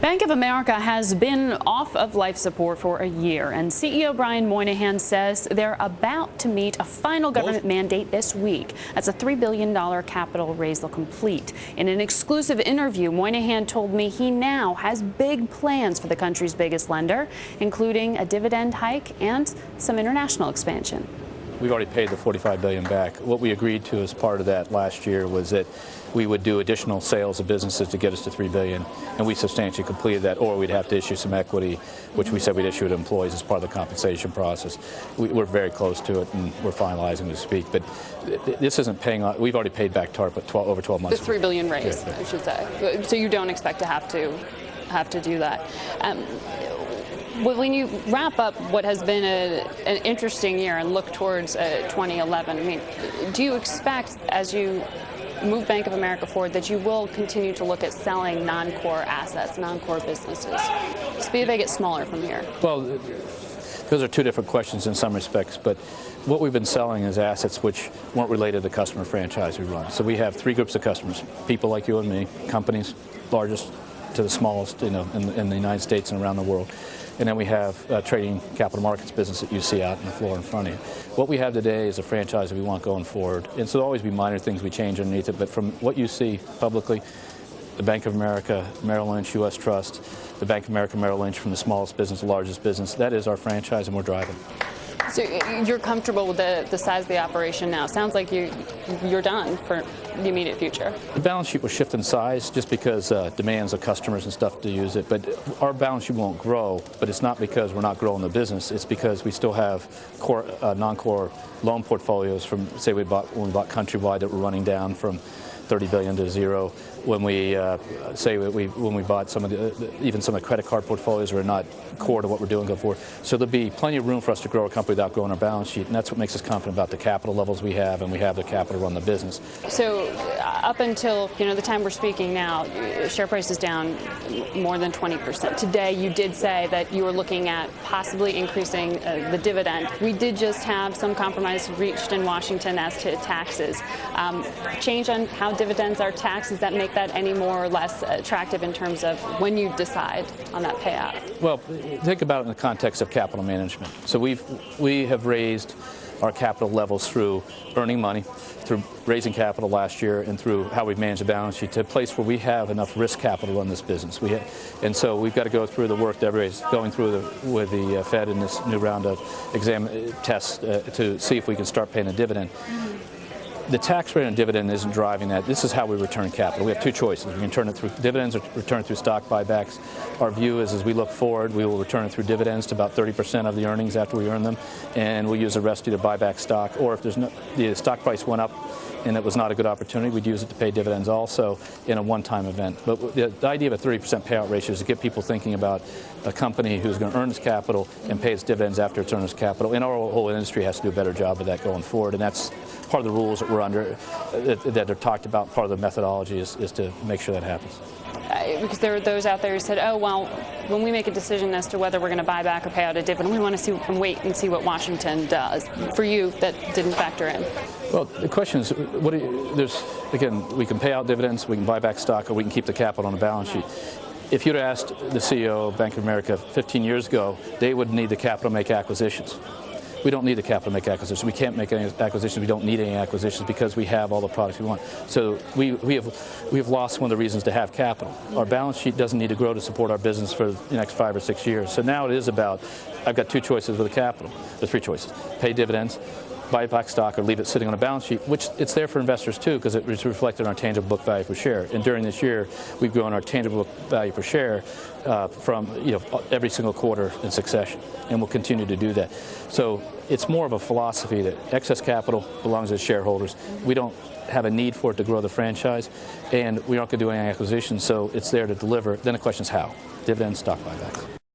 Bank of America has been off of life support for a year, and CEO Brian Moynihan says they're about to meet a final government mandate this week. That's a $3 billion capital raise they'll complete. In an exclusive interview, Moynihan told me he now has big plans for the country's biggest lender, including a dividend hike and some international expansion. We've already paid the $45 billion back. What we agreed to as part of that last year was that we would do additional sales of businesses to get us to $3 billion, and we substantially completed that, or we'd have to issue some equity, which we said we'd issue to employees as part of the compensation process. We're very close to it, and we're finalizing to speak. But this isn't paying off. We've already paid back TARP over 12 months. The $3 billion raise, yeah. I should say. So you don't expect to have to do that. When you wrap up what has been an interesting year and look towards 2011, I mean, do you expect, as you move Bank of America forward, that you will continue to look at selling non-core assets, non-core businesses? Just be they get smaller from here. Well, those are two different questions in some respects, but what we've been selling is assets which weren't related to the customer franchise we run. So we have three groups of customers: people like you and me, companies, largest to the smallest, in the United States and around the world. And then we have trading capital markets business that you see out on the floor in front of you. What we have today is a franchise that we want going forward. And so there'll always be minor things we change underneath it, but from what you see publicly, the Bank of America, Merrill Lynch, U.S. Trust, the Bank of America, Merrill Lynch, from the smallest business to the largest business, that is our franchise, and we're driving. So you're comfortable with the size of the operation now? Sounds like you're done for the immediate future. The balance sheet will shift in size just because demands of customers and stuff to use it. But our balance sheet won't grow, but it's not because we're not growing the business. It's because we still have core, non-core loan portfolios from, say, when we bought Countrywide, that were running down from $30 billion to zero. When we when we bought some of even some of the credit card portfolios are not core to what we're doing going forward. So there'll be plenty of room for us to grow a company without growing our balance sheet, and that's what makes us confident about the capital levels we have, and we have the capital to run the business. So up until the time we're speaking now, share price is down more than 20%. Today you did say that you were looking at possibly increasing the dividend. We did just have some compromise reached in Washington as to taxes. Change on how dividends are taxed, does that make that any more or less attractive in terms of when you decide on that payout? Well, think about it in the context of capital management. So we have raised our capital levels through earning money, through raising capital last year, and through how we've managed the balance sheet to a place where we have enough risk capital to run this business. And so we've got to go through the work that everybody's going through with the Fed in this new round of tests to see if we can start paying a dividend. The tax rate on dividend isn't driving that. This is how we return capital. We have two choices. We can return it through dividends or return it through stock buybacks. Our view is, as we look forward, we will return it through dividends to about 30% of the earnings after we earn them, and we'll use the rest to buy back stock. Or if the stock price went up and it was not a good opportunity, we'd use it to pay dividends also in a one-time event. But the idea of a 30% payout ratio is to get people thinking about a company who's going to earn its capital and pay its dividends after it's earned its capital. And our whole industry has to do a better job of that going forward, and that's part of the rules that we're under, that are talked about. Part of the methodology is to make sure that happens. Because there are those out there who said, oh, well, when we make a decision as to whether we're going to buy back or pay out a dividend, we want to wait and see what Washington does. For you, that didn't factor in. Well, the question is, again, we can pay out dividends, we can buy back stock, or we can keep the capital on the balance sheet. If you'd asked the CEO of Bank of America 15 years ago, they would need the capital to make acquisitions. We don't need the capital to make acquisitions. We can't make any acquisitions. We don't need any acquisitions because we have all the products we want. So we have lost one of the reasons to have capital. Our balance sheet doesn't need to grow to support our business for the next 5 or 6 years. So now it is about, I've got two choices with the capital. There's three choices: pay dividends, buy back stock, or leave it sitting on a balance sheet, which it's there for investors too, because it's reflected in our tangible book value per share. And during this year, we've grown our tangible book value per share from every single quarter in succession, and we'll continue to do that. So it's more of a philosophy that excess capital belongs to shareholders. We don't have a need for it to grow the franchise, and we aren't going to do any acquisitions, so it's there to deliver. Then the question is how: dividends, stock buybacks.